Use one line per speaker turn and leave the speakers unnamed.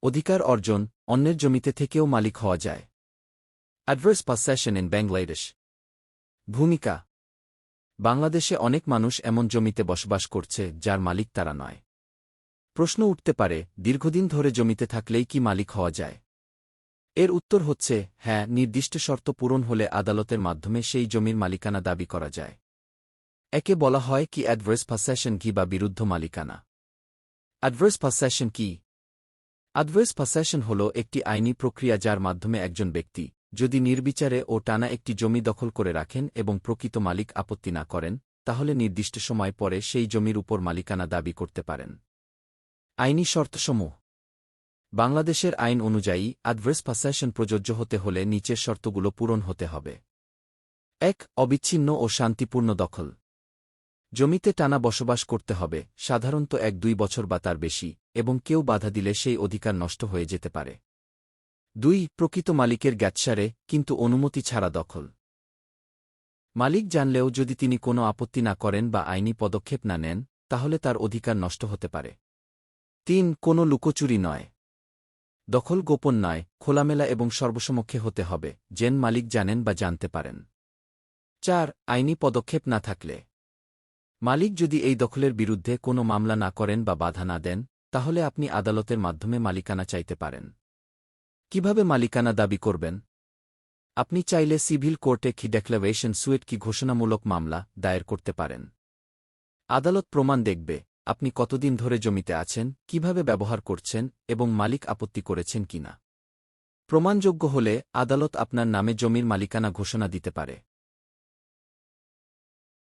অধিকার অর্জন, অন্যের জমিতে থেকেও মালিক হওয়া যায়। Adverse possession in Bangladesh. ভূমিকা। বাংলাদেশে অনেক মানুষ এমন জমিতে বসবাস করছে যার মালিক তারা নয়। প্রশ্ন উঠতে পারে, দীর্ঘদিন ধরে জমিতে থাকলেই কি মালিক হওয়া যায়? এর উত্তর হচ্ছে হ্যাঁ, নির্দিষ্ট শর্ত পূরণ হলে আদালতের মাধ্যমে সেই জমির মালিকানা দাবি করা যায়। একে বলা হয় কি অ্যাডভার্স পসেশন কি বা বিরুদ্ধ মালিকানা। অ্যাডভার্স পসেশন কি? অ্যাডভার্স পসেশন হল একটি আইনি প্রক্রিয়া যার মাধ্যমে একজন ব্যক্তি যদি নির্বিচারে ও টানা একটি জমি দখল করে রাখেন এবং প্রকৃত মালিক আপত্তি না করেন, তাহলে নির্দিষ্ট সময় পরে সেই জমির উপর মালিকানা দাবি করতে পারেন। আইনি শর্তসমূহ। বাংলাদেশের আইন অনুযায়ী অ্যাডভার্স পসেশন প্রযোজ্য হতে হলে নিচের শর্তগুলো পূরণ হতে হবে। ১. অবিচ্ছিন্ন ও শান্তিপূর্ণ দখল। জমিতে টানা বসবাস করতে হবে, সাধারণত ১-২ বছর বা তার বেশি, এবং কেউ বাধা দিলে সেই অধিকার নষ্ট হয়ে যেতে পারে। ২. প্রকৃত মালিকের জ্ঞাতসারে কিন্তু অনুমতি ছাড়া দখল। মালিক জানলেও যদি তিনি কোনো আপত্তি না করেন বা আইনি পদক্ষেপ না নেন, তাহলে তার অধিকার নষ্ট হতে পারে। ৩. কোনো লুকোচুরি নয়। দখল গোপন নয়, খোলামেলা এবং সর্বসমক্ষে হতে হবে, যেন মালিক জানেন বা জানতে পারেন। ৪. আইনি পদক্ষেপ না থাকলে। মালিক যদি এই দখলের বিরুদ্ধে কোনো মামলা না করেন বা বাধা না দেন, তাহলে আপনি আদালতের মাধ্যমে মালিকানা চাইতে পারেন। কিভাবে মালিকানা দাবি করবেন? আপনি চাইলে সিভিল কোর্টে কি ডেক্লারেশন সুইট কি ঘোষণামূলক মামলা দায়ের করতে পারেন। আদালত প্রমাণ দেখবে আপনি কতদিন ধরে জমিতে আছেন, কিভাবে ব্যবহার করছেন এবং মালিক আপত্তি করেছেন কিনা। প্রমাণযোগ্য হলে আদালত আপনার নামে জমির মালিকানা ঘোষণা দিতে পারে।